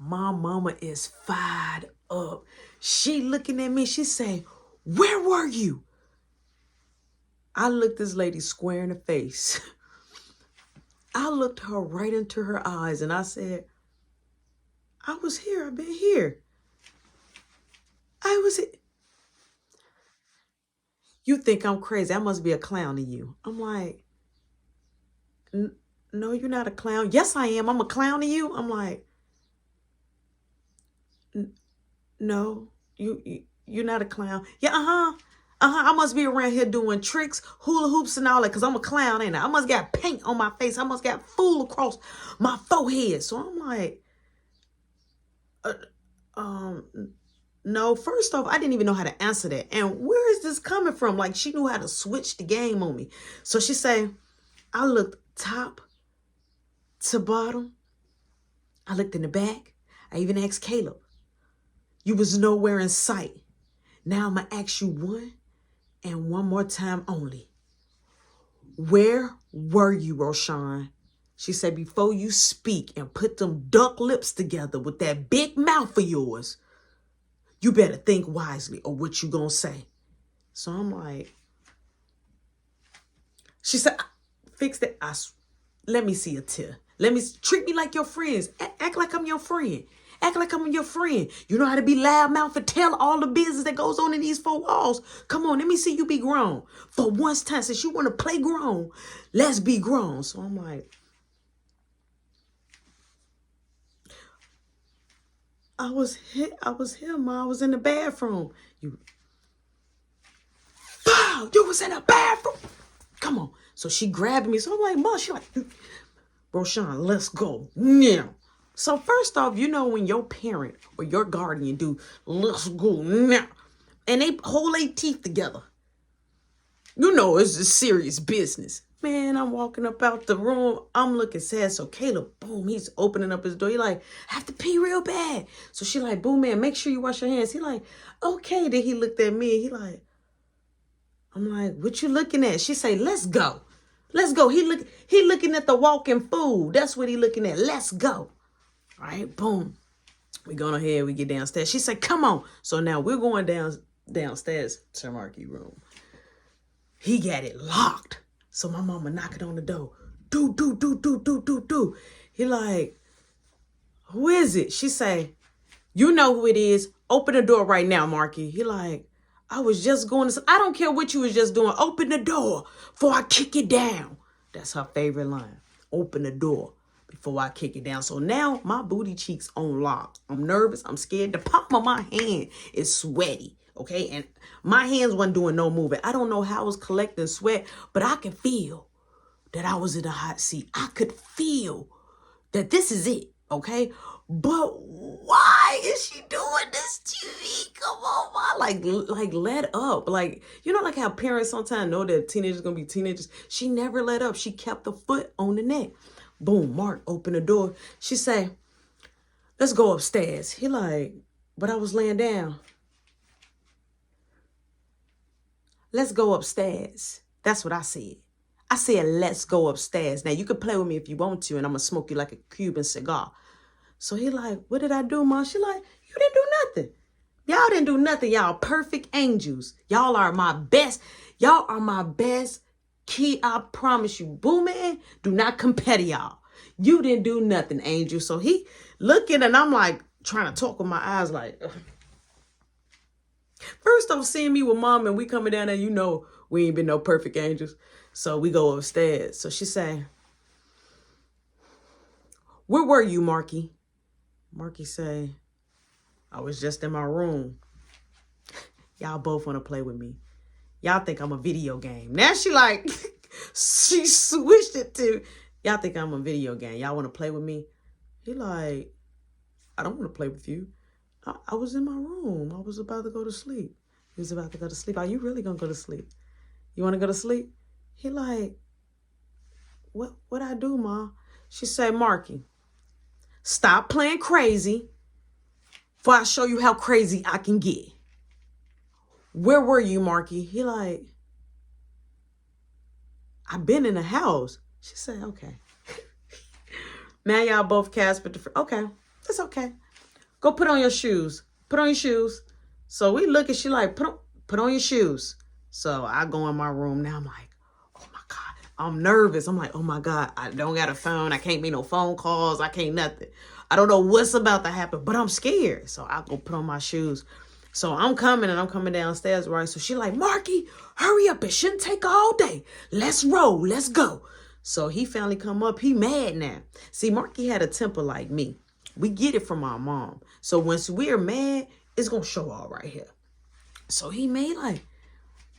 My mama is fired up. She looking at me. She say, where were you? I looked this lady square in the face. I looked her right into her eyes and I said, I was here. I've been here. I was here. You think I'm crazy. I must be a clown to you. I'm like, no, you're not a clown. Yes, I am. I'm a clown to you. I'm like, no, you're not a clown. Yeah, I must be around here doing tricks, hula hoops and all that because I'm a clown, ain't I? I must got paint on my face. I must got fool across my forehead. So I'm like, no, first off, I didn't even know how to answer that. And where is this coming from? Like, she knew how to switch the game on me. So she say, I looked top to bottom. I looked in the back. I even asked Caleb. You was nowhere in sight. Now I'm going to ask you one and one more time only. Where were you, Roshan? She said, before you speak and put them duck lips together with that big mouth of yours, you better think wisely or what you gonna say. So I'm like, she said, fix that. Let me see a tear. Treat me like your friends. Act like I'm your friend. Act like I'm your friend. You know how to be loudmouth and tell all the business that goes on in these four walls. Come on, let me see you be grown. For once time, since you want to play grown, let's be grown. So I'm like, I was here, Ma. I was in the bathroom. You was in the bathroom. Come on. So she grabbed me. So I'm like, Ma, she like, Roshan, let's go now. So first off, you know when your parent or your guardian do, let's go now, and they hold their teeth together, you know it's a serious business. Man, I'm walking up out the room. I'm looking sad. So Caleb, boom, he's opening up his door. He like, I have to pee real bad. So she like, boom, man, make sure you wash your hands. He like, okay. Then he looked at me. He like, I'm like, what you looking at? She say, let's go. Let's go. He looking at the walking food. That's what he looking at. Let's go. All right, boom. We going ahead. We get downstairs. She said, come on. So now we're going downstairs to Marky's room. He got it locked. So my mama knocking on the door. Do. He like, who is it? She say, you know who it is. Open the door right now, Marky. He like, I was just going to, I don't care what you was just doing. Open the door before I kick it down. That's her favorite line. Open the door before I kick it down. So now my booty cheeks on lock. I'm nervous. I'm scared. The palm of my hand is sweaty. Okay. And my hands wasn't doing no moving. I don't know how I was collecting sweat, but I could feel that I was in a hot seat. I could feel that this is it. Okay. But why is she doing this to me? Come on, Ma. Like let up. Like, you know, like how parents sometimes know that teenagers gonna be teenagers. She never let up. She kept the foot on the neck. Boom, Mark opened the door. She say, let's go upstairs. He like, but I was laying down. Let's go upstairs. That's what I said. I said, let's go upstairs. Now, you can play with me if you want to, and I'm going to smoke you like a Cuban cigar. So he like, what did I do, Mom? She like, you didn't do nothing. Y'all didn't do nothing. Y'all perfect angels. Y'all are my best. Y'all are my best kid. I promise you. Boo, man, do not compare to y'all. You didn't do nothing, angel. So he looking, and I'm like trying to talk with my eyes like, ugh. First off, seeing me with Mom and we coming down there, you know we ain't been no perfect angels. So we go upstairs. So she say, where were you, Marky? Marky say, I was just in my room. Y'all both want to play with me. Y'all think I'm a video game. Now she like, she switched it to, y'all think I'm a video game. Y'all want to play with me? He like, I don't want to play with you. I was in my room. I was about to go to sleep. He was about to go to sleep. Are you really going to go to sleep? You want to go to sleep? He like, what I do, Ma? She say, Marky, stop playing crazy before I show you how crazy I can get. Where were you, Marky? He like, I've been in the house. She said, okay. Now y'all both Casper. Okay, it's okay. Go put on your shoes. Put on your shoes. So we look and she like, put on your shoes. So I go in my room. Now I'm like, oh my God. I'm nervous. I'm like, oh my God. I don't got a phone. I can't make no phone calls. I can't nothing. I don't know what's about to happen, but I'm scared. So I go put on my shoes. So I'm coming downstairs, right? So she like, Marky, hurry up. It shouldn't take all day. Let's roll. Let's go. So he finally come up. He mad now. See, Marky had a temper like me. We get it from our mom. So once we're mad, it's going to show all right here. So he made like,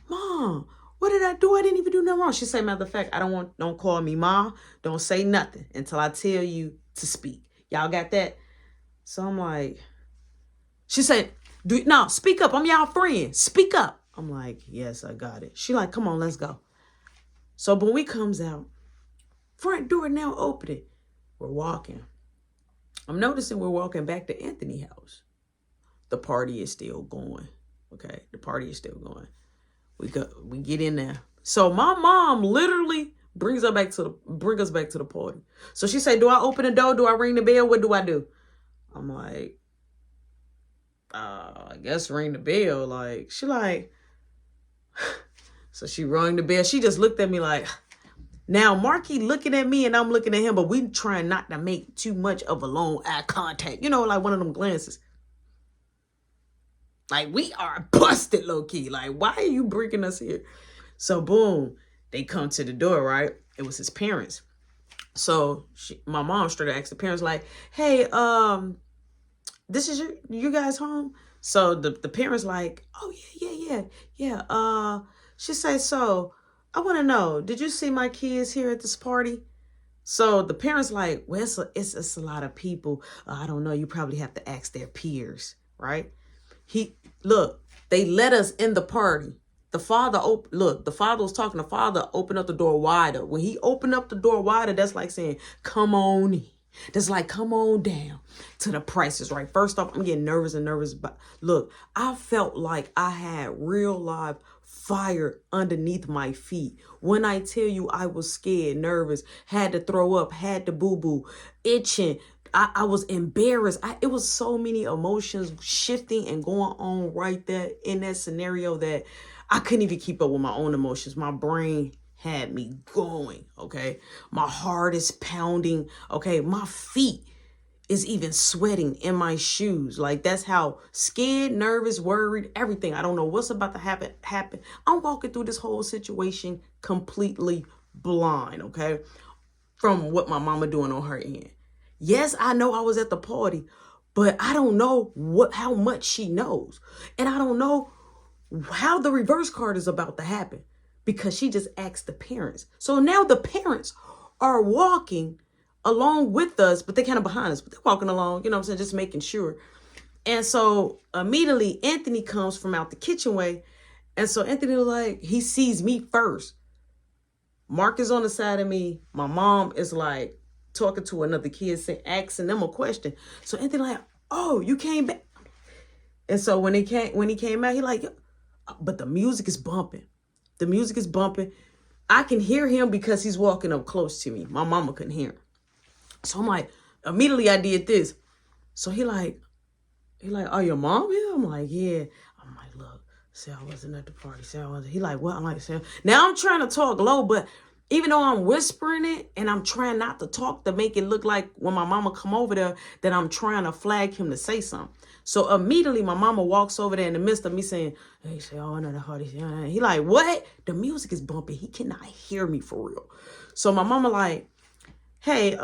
Mom, what did I do? I didn't even do nothing wrong. She said, matter of fact, don't call me Ma. Don't say nothing until I tell you to speak. Y'all got that? So I'm like, she said, no, speak up. I'm y'all friend. Speak up. I'm like, yes, I got it. She like, come on, let's go. So when we comes out, front door now opening. We're walking. I'm noticing we're walking back to Anthony's house. The party is still going. Okay, the party is still going. We get in there. So my mom literally brings us back to the party. So she said, do I open the door? Do I ring the bell? What do I do? I'm like, I guess ring the bell. Like, she like, so she rang the bell. She just looked at me like, now Marky looking at me and I'm looking at him, but we trying not to make too much of a long eye contact. You know, like one of them glances. Like, we are busted, low-key. Like, why are you bringing us here? So, boom, they come to the door, right? It was his parents. So, my mom straight asked the parents, like, hey, this is you guys home? So, the parents like, oh, yeah. She said, so, I want to know, did you see my kids here at this party? So, the parents like, well, it's a lot of people. I don't know. You probably have to ask their peers, right? They let us in the party. The father was talking. The father opened up the door wider. When he opened up the door wider, that's like saying, come on in. That's like, come on down to the prices, right? First off, I'm getting nervous. But look, I felt like I had real live fire underneath my feet. When I tell you I was scared, nervous, had to throw up, had to boo-boo, itching, I was embarrassed. It was so many emotions shifting and going on right there in that scenario that I couldn't even keep up with my own emotions. My brain had me going, okay? My heart is pounding, okay? My feet is even sweating in my shoes. Like, that's how scared, nervous, worried, everything. I don't know what's about to happen. I'm walking through this whole situation completely blind, okay? From what my mama doing on her end. Yes, I know I was at the party, but I don't know how much she knows. And I don't know how the reverse card is about to happen because she just asked the parents. So now the parents are walking along with us, but they're kind of behind us. But they're walking along, you know what I'm saying, just making sure. And so immediately Anthony comes from out the kitchen way. And so Anthony was like, he sees me first. Mark is on the side of me. My mom is like, talking to another kid, asking them a question. So Anthony like, oh, you came back. And so when he came out, he like, but the music is bumping. The music is bumping. I can hear him because he's walking up close to me. My mama couldn't hear him. So I'm like, immediately I did this. So he like, oh, your mom here? I'm like, yeah. I'm like, look, say I wasn't at the party. Say I wasn't. He like, what? I'm like, say. Now I'm trying to talk low, but even though I'm whispering it and I'm trying not to talk to make it look like when my mama come over there that I'm trying to flag him to say something. So immediately my mama walks over there in the midst of me saying, hey, say, oh, I know the party. He like, what? The music is bumping. He cannot hear me for real. So my mama like, hey,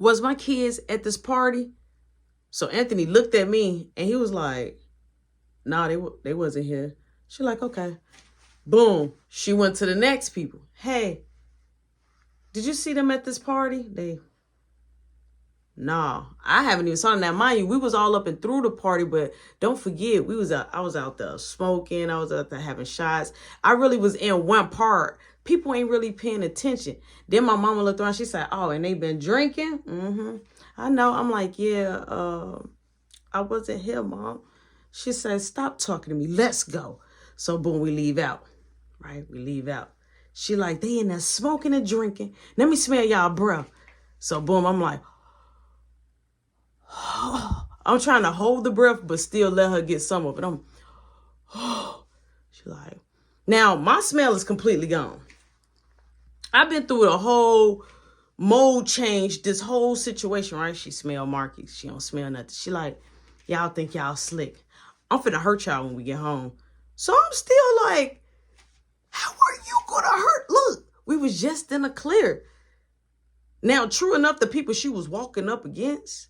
was my kids at this party? So Anthony looked at me and he was like, nah, they wasn't here. She like, okay. Boom. She went to the next people. Hey, did you see them at this party? No, I haven't even saw them. Now, mind you, we was all up and through the party, but don't forget, I was out there smoking. I was out there having shots. I really was in one part. People ain't really paying attention. Then my mama looked around. She said, oh, and they been drinking? Mm-hmm. I know. I'm like, yeah, I wasn't here, Mom. She said, stop talking to me. Let's go. So, boom, we leave out. Right? We leave out. She like, they in there smoking and drinking. Let me smell y'all breath. So, boom, I'm like, oh, I'm trying to hold the breath, but still let her get some of it. She like, now my smell is completely gone. I've been through a whole mode change, this whole situation, right? She smell Marky. She don't smell nothing. She like, y'all think y'all slick. I'm finna hurt y'all when we get home. So I'm still like, how are you gonna hurt? Look, we was just in a clear. Now, true enough, the people she was walking up against,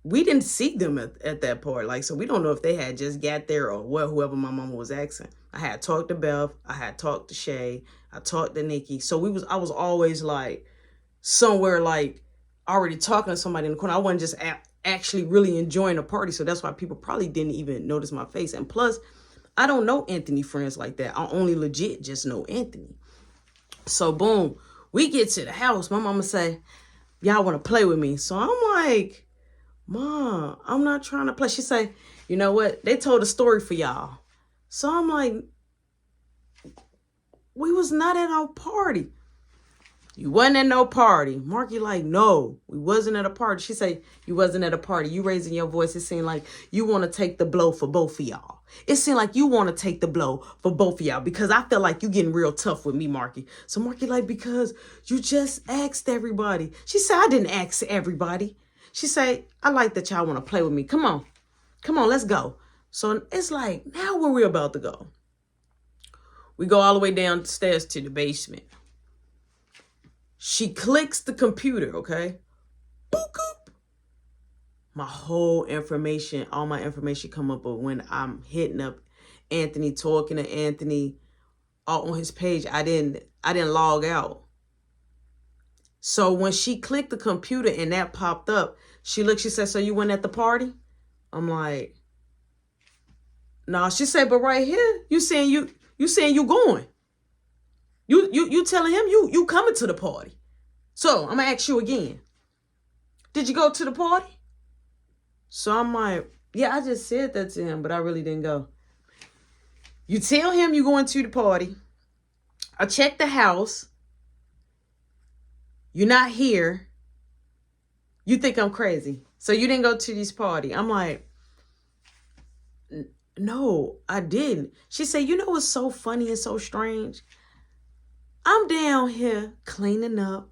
we didn't see them at that part. Like, so we don't know if they had just got there or what, whoever my mama was asking. I had talked to Beth. I had talked to Shay. I talked to Nikki. So I was always like somewhere like already talking to somebody in the corner. I wasn't just actually really enjoying the party. So that's why people probably didn't even notice my face. And plus, I don't know Anthony friends like that. I only legit just know Anthony. So boom, we get to the house. My mama say, y'all want to play with me? So I'm like, Mom, I'm not trying to play. She say, you know what? They told a story for y'all. So I'm like, we was not at no party. You wasn't at no party. Marky like, no, we wasn't at a party. She say, you wasn't at a party. You raising your voice. It seemed like you want to take the blow for both of y'all. It seemed like you want to take the blow for both of y'all because I feel like you getting real tough with me, Marky. So Marky like, because you just asked everybody. She said, I didn't ask everybody. She say, I like that y'all want to play with me. Come on, let's go. So it's like, now where we about to go? We go all the way downstairs to the basement. She clicks the computer, okay? Boop, boop. My whole information, all my information come up, but when I'm hitting up Anthony, talking to Anthony on his page, I didn't log out. So when she clicked the computer and that popped up, she looked, she said, so you went at the party? I'm like, no. She said, but right here, you saying you going. You telling him you coming to the party. So I'm gonna ask you again. Did you go to the party? So I'm like, yeah, I just said that to him, but I really didn't go. You tell him you going to the party. I checked the house. You're not here. You think I'm crazy. So you didn't go to this party. I'm like, no, I didn't. She said, you know what's so funny and so strange? I'm down here cleaning up,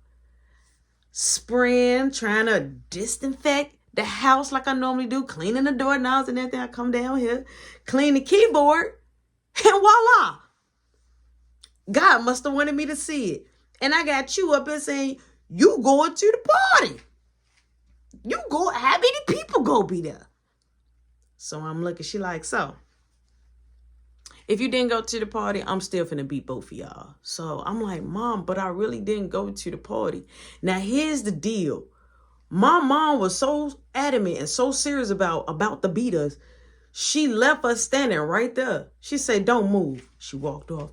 spraying, trying to disinfect the house like I normally do, cleaning the doorknobs and everything. I come down here, clean the keyboard, and voila. God must have wanted me to see it. And I got you up here saying, you going to the party. You go, how many people go be there? So I'm looking, she like, so if you didn't go to the party, I'm still finna beat both of y'all. So I'm like, Mom, but I really didn't go to the party. Now here's the deal. My mom was so adamant and so serious about the beat us. She left us standing right there. She said, don't move. She walked off.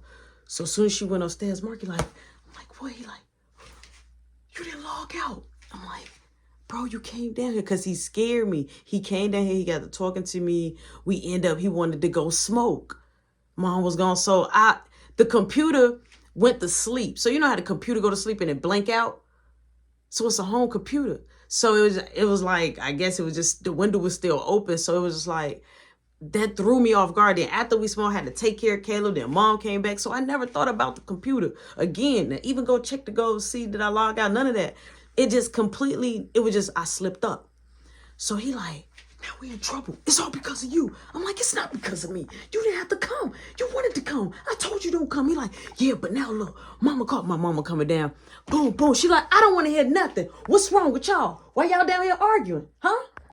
So as soon as she went upstairs, Marky like, I'm like, what? He like, you didn't log out. I'm like, bro, you came down here because he scared me. He came down here. He got to talking to me. He wanted to go smoke. Mom was gone. So the computer went to sleep. So you know how the computer go to sleep and it blank out? So it's a home computer. So it was like, I guess it was just, the window was still open. So it was just like, that threw me off guard. Then after we smoked, I had to take care of Caleb. Then Mom came back. So I never thought about the computer again. Even go check to go see, did I log out? None of that. It just completely, it was just, I slipped up. So he like, now we in trouble. It's all because of you. I'm like, it's not because of me. You didn't have to come. You wanted to come. I told you don't come. He like, yeah, but now look, Mama caught my mama coming down. Boom, boom. She like, I don't want to hear nothing. What's wrong with y'all? Why y'all down here arguing? Huh?